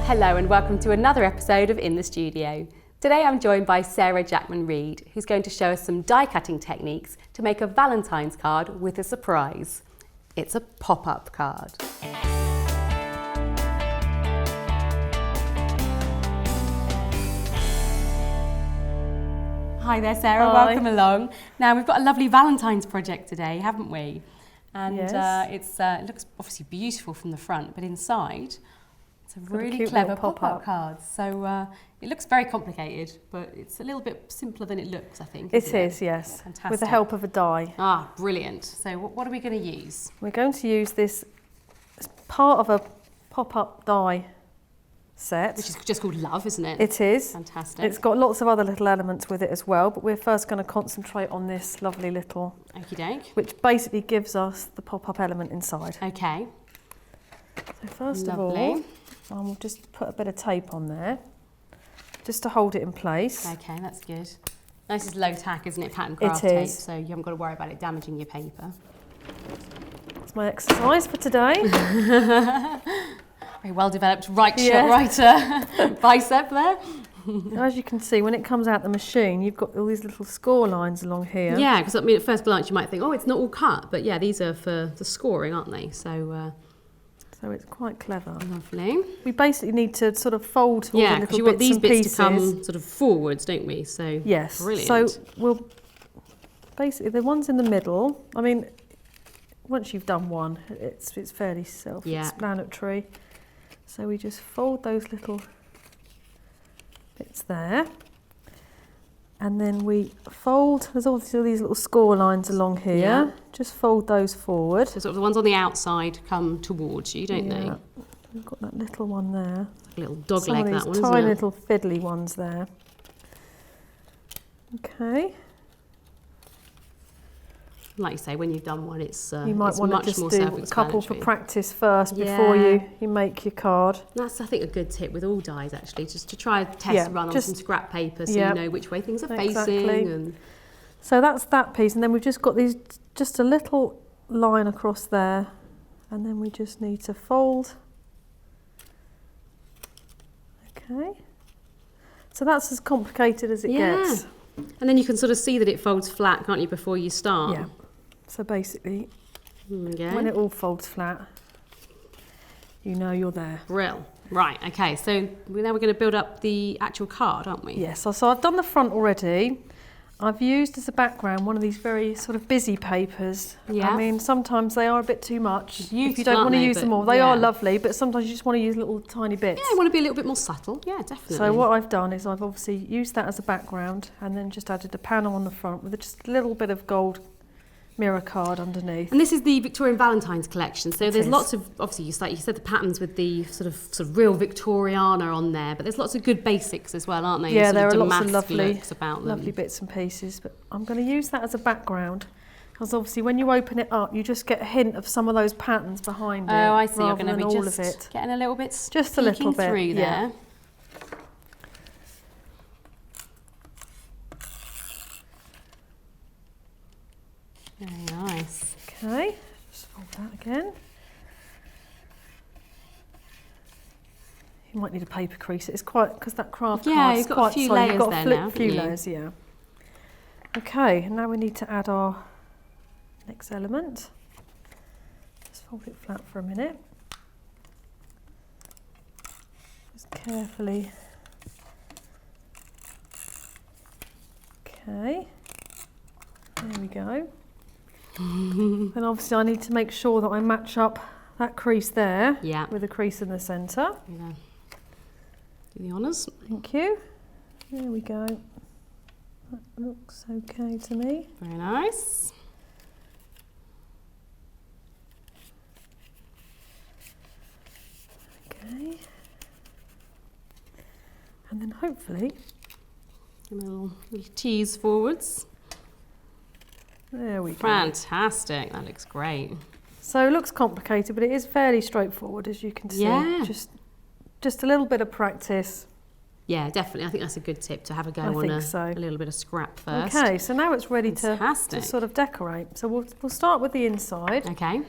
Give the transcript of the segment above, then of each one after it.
Hello and welcome to another episode of In the Studio. Today I'm joined by Sarah Jackman-Reid, who's going to show us some die cutting techniques to make a Valentine's card with a surprise. It's a pop-up card. Hi there Sarah, Hi. Welcome along. Now we've got a lovely Valentine's project today, haven't we? And Yes. it looks obviously beautiful from the front, but inside it's a really cute clever little pop-up pop-up. card. So it looks very complicated, but it's a little bit simpler than it looks, I think. It is, yes. Fantastic. With the help of a die. Ah, brilliant. So what are we going to use? We're going to use this as part of a pop-up die set. Which is just called Love, isn't it? It is. Fantastic. It's got lots of other little elements with it as well, but we're first going to concentrate on this lovely little, Okie doke. which basically gives us the pop-up element inside. Okay. So first Lovely. of all, we'll just put a bit of tape on there, just to hold it in place. Okay, that's good. This is low tack, isn't it? Pattern craft It tape, is. so you haven't got to worry about it damaging your paper. That's my exercise for today. Very well developed bicep there. As you can see, when it comes out the machine, you've got all these little score lines along here. Yeah, because I mean, at first glance you might think, oh, it's not all cut, but yeah, these are for the scoring, aren't they? So So it's quite clever. lovely. We basically need to sort of fold all Yeah, the because little you want bits these and bits pieces. to come sort of forwards, don't we? So Yes. brilliant. So we'll basically the ones in the middle. I mean, once you've done one, it's fairly self-explanatory. So we just fold those little bits there, and then we fold. There's obviously all these little score lines along here. Yeah. Just fold those forward. So sort of the ones on the outside come towards you, don't they? We've got that little one there. A little dog Some leg, of that these one, isn't tiny it? little fiddly ones there. Okay. Like you say, when you've done one, it's You might it's want to much just more do a couple for self-explanatory. practice first before Yeah. you make your card. That's, I think, a good tip with all dies, actually, just to try a test Yeah, run on just- some scrap paper so yeah. you know which way things are Exactly. facing. And So that's that piece, and then we've just got these, just a little line across there, and then we just need to fold. Okay. So that's as complicated as it Yeah. gets. And then you can sort of see that it folds flat, can't you, before you start? Yeah. So basically, There we go. when it all folds flat, you know you're there. Brill. Right, okay, so now we're going to build up the actual card, aren't we? Yes, so I've done the front already. I've used as a background one of these very sort of busy papers. Yeah. I mean, sometimes they are a bit too much. If you Beautiful, don't want aren't to they? use But them all, they yeah. are lovely, but sometimes you just want to use little tiny bits. Yeah, I want to be a little bit more subtle. Yeah, definitely. So what I've done is I've obviously used that as a background and then just added a panel on the front with just a little bit of gold mirror card underneath. And this is the Victorian Valentines collection. So It there's is. lots of, obviously, like you said, the patterns with the sort of real Victoriana on there, but there's lots of good basics as well, aren't there? Yeah, Sort there of are lots of damask lovely, looks about them. lovely bits and pieces, but I'm going to use that as a background because obviously when you open it up, you just get a hint of some of those patterns behind it. Oh, I see. You're rather going to than be all just of it. getting a little bit Just a little peeking bit, through yeah. there. Very nice. Okay, just fold that again. You might need a paper crease. It's quite, because that craft Yeah, card is you've got a quite few solid. layers You've got there a now, haven't few you? layers, yeah. Okay, and now we need to add our next element. Just fold it flat for a minute. Just carefully. Okay, there we go. And obviously I need to make sure that I match up that crease there Yeah. with a crease in the centre. Yeah. Do the honours. Thank you. There we go. That looks okay to me. Very nice. Okay. And then hopefully, Give me a little tease forwards. there we go. Fantastic. That looks great. So it looks complicated, but it is fairly straightforward, as you can see. Yeah. Just a little bit of practice. Yeah, definitely. I think that's a good tip to have a go I on think a so. little bit of scrap first. Okay, so now it's ready to Fantastic. sort of decorate. So we'll start with the inside. Okay.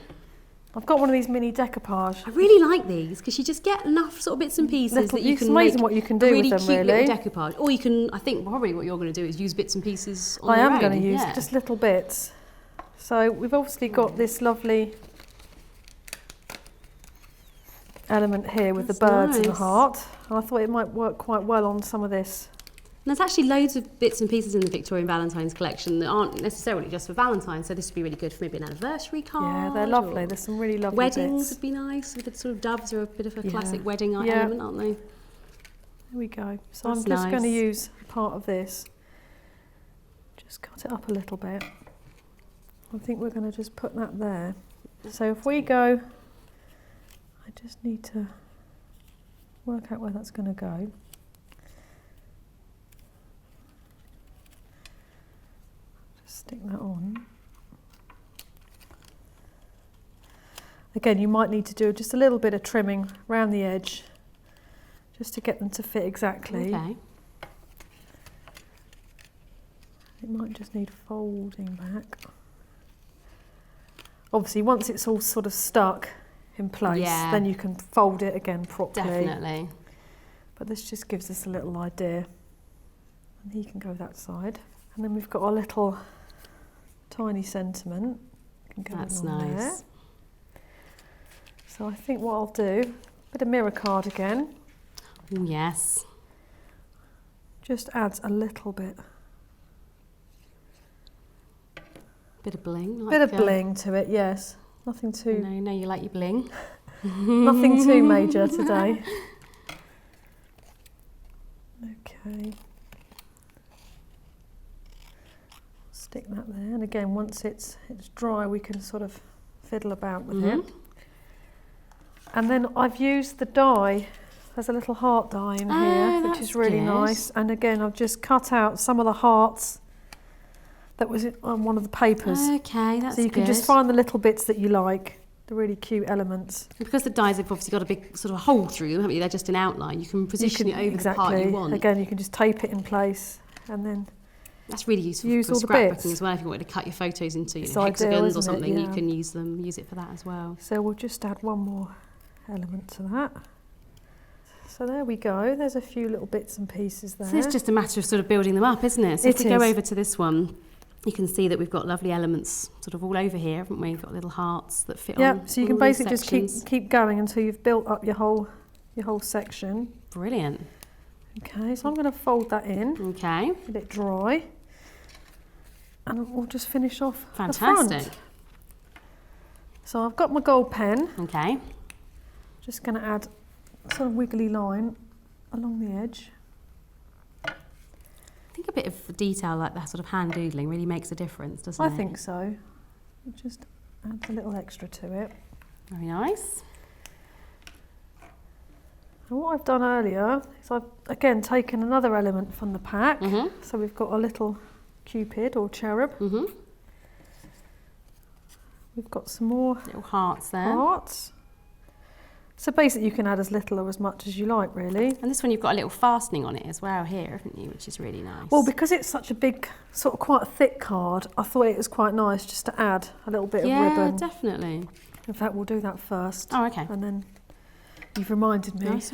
I've got one of these mini decoupage. I really like these because you just get enough sort of bits and pieces that you can make. It's amazing what you can do really with them, cute really. little decoupage. Or you can, I think probably what you're going to do is use bits and pieces on I their am own. going to use just little bits. So we've obviously got this lovely element here with the birds and the heart. And I thought it might work quite well on some of this. And there's actually loads of bits and pieces in the Victorian Valentine's collection that aren't necessarily just for Valentine's, so this would be really good for maybe an anniversary card. Yeah, they're lovely. There's some really lovely weddings bits. Would be nice. The sort of doves are a bit of a classic wedding element, aren't they? There we go. So That's I'm just nice. going to use part of this. Just cut it up a little bit. I think we're going to just put that there. So if we go, I just need to work out where that's going to go. Just stick that on. Again, you might need to do just a little bit of trimming around the edge just to get them to fit exactly. Okay. It might just need folding back. Obviously, once it's all sort of stuck in place, then you can fold it again properly. Definitely. But this just gives us a little idea. And he can go that side. And then we've got our little tiny sentiment. That's nice. There. So I think what I'll do, a bit of mirror card again. Oh, yes. Just adds a little bit. Bit of bling. Bit of bling to it, yes. Nothing too... No, you like your bling. Nothing too major today. Okay. Stick that there. And again, once it's dry, we can sort of fiddle about with it. And then I've used the die. There's a little heart die in here, which is really nice. And again, I've just cut out some of the hearts that was on one of the papers. Okay, that's good. So you can just find the little bits that you like, the really cute elements. And because the dies have obviously got a big sort of hole through them, haven't you? They're just an outline. You can position it over the part you want. Again, you can just tape it in place and then that's really useful use for all the scrapbooking bits. as well. If you wanted to cut your photos into It's hexagons ideal, or something, it? you can use it for that as well. So we'll just add one more element to that. So there we go. There's a few little bits and pieces there. So it's just a matter of sort of building them up, isn't it? So if we go over to this one, you can see that we've got lovely elements sort of all over here, haven't we? We've got little hearts that fit on. Yeah, so you can basically just keep going until you've built up your whole section. Brilliant. Okay, so I'm going to fold that in. Okay. Let it dry. And we'll just finish off Fantastic. the front. So I've got my gold pen. Okay. Just going to add a sort of wiggly line along the edge. I think a bit of detail like that sort of hand doodling really makes a difference, doesn't it? I think so. It just adds a little extra to it. Very nice. And what I've done earlier is I've again taken another element from the pack. So we've got a little Cupid or cherub. We've got some more little hearts there. Hearts. So basically you can add as little or as much as you like, really. And this one you've got a little fastening on it as well here, haven't you, which is really nice. Well, because it's such a big, sort of quite a thick card, I thought it was quite nice just to add a little bit of ribbon. Yeah, definitely. In fact, we'll do that first. Oh, okay. And then you've reminded me. Nice.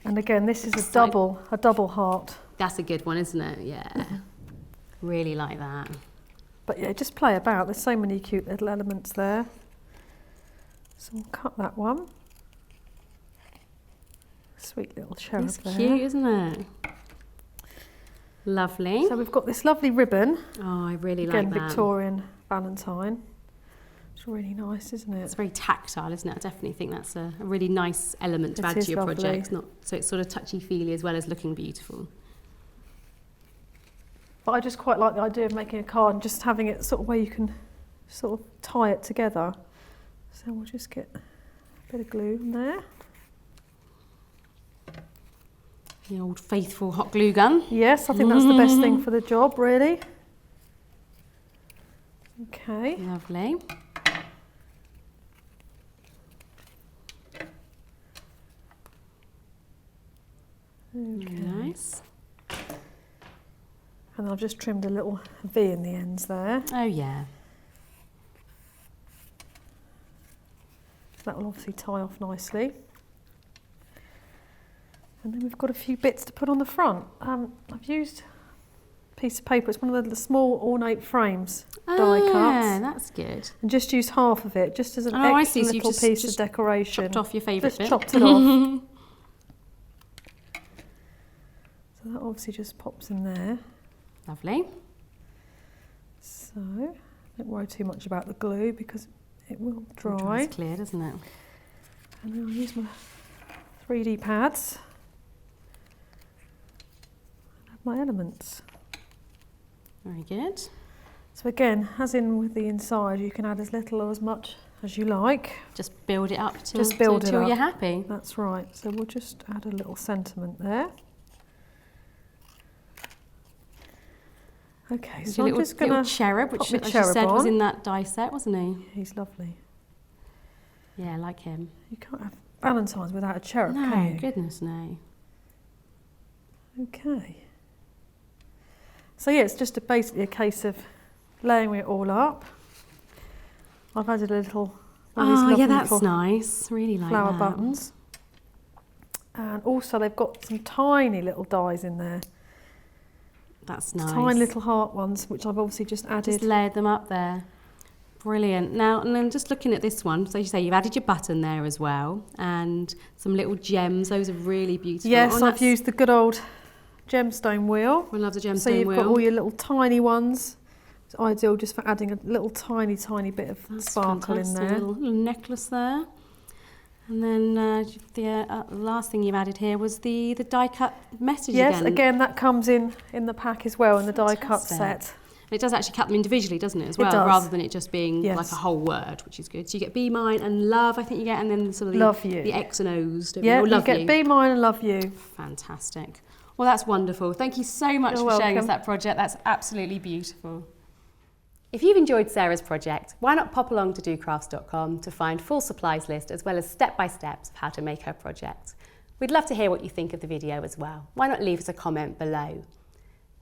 And again, this is a double heart. That's a good one, isn't it? Yeah. Really like that. But yeah, just play about. There's so many cute little elements there. So we'll cut that one. Sweet little cherub there. It's cute, isn't it? Lovely. So we've got this lovely ribbon. Oh, I really like that. Again, that. Victorian Valentine. It's really nice, isn't it? It's very tactile, isn't it? I definitely think that's a really nice element to add to your project. So it's sort of touchy-feely as well as looking beautiful. But I just quite like the idea of making a card and just having it sort of where you can sort of tie it together. So we'll just get a bit of glue in there. The old faithful hot glue gun. Yes, I think that's the best thing for the job, really. Okay. Lovely. Okay. Nice. And I've just trimmed a little V in the ends there. Oh yeah. that will obviously tie off nicely. And then we've got a few bits to put on the front. I've used a piece of paper, it's one of the small ornate frames, die cuts. Yeah, that's good. And just use half of it, just as an extra little piece of decoration. Chopped off your favourite bit. Just chopped it off. So that obviously just pops in there. Lovely. So, don't worry too much about the glue because it will dry. It dries clear, doesn't it? And then I'll use my 3D pads. And add my elements. Very good. So again, as in with the inside, you can add as little or as much as you like. Just build it up till you're happy. That's right. So we'll just add a little sentiment there. Okay, so I'm just going to cherub, which as you said was in that die set, wasn't he? He's lovely. Yeah, I like him. You can't have Valentines without a cherub, no, can you? Goodness, no. Okay. So yeah, it's just basically a case of layering it all up. I've added a little one of these lovely that's nice. Really like flower that. buttons. And also they've got some tiny little dies in there. That's nice. Tiny little heart ones, which I've obviously just added. Just layered them up there. Brilliant. Now, and then just looking at this one, so you say you've added your button there as well, and some little gems. Those are really beautiful. Yes, I've used the good old gemstone wheel. I love the gemstone wheel. So you've got all your little tiny ones. It's ideal just for adding a little tiny bit of sparkle in there. Little necklace there. And then the last thing you've added here was the die cut message again. Yes, again that comes in the pack as well, in the die cut set. And it does actually cut them individually, doesn't it, as well? It does. Rather than it just being like a whole word, which is good. So you get be mine and love, I think you get, and then sort of the X and O's. Yeah, you get be mine and love you. Fantastic. Well, that's wonderful. Thank you so much for showing us that project. That's absolutely beautiful. If you've enjoyed Sarah's project, why not pop along to docrafts.com to find full supplies list as well as step-by-steps of how to make her project. We'd love to hear what you think of the video as well. Why not leave us a comment below?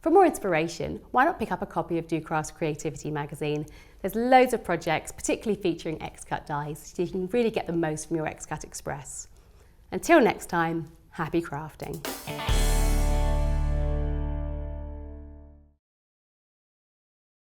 For more inspiration, why not pick up a copy of docrafts Creativity magazine? There's loads of projects, particularly featuring Xcut dies, so you can really get the most from your Xcut Express. Until next time, happy crafting.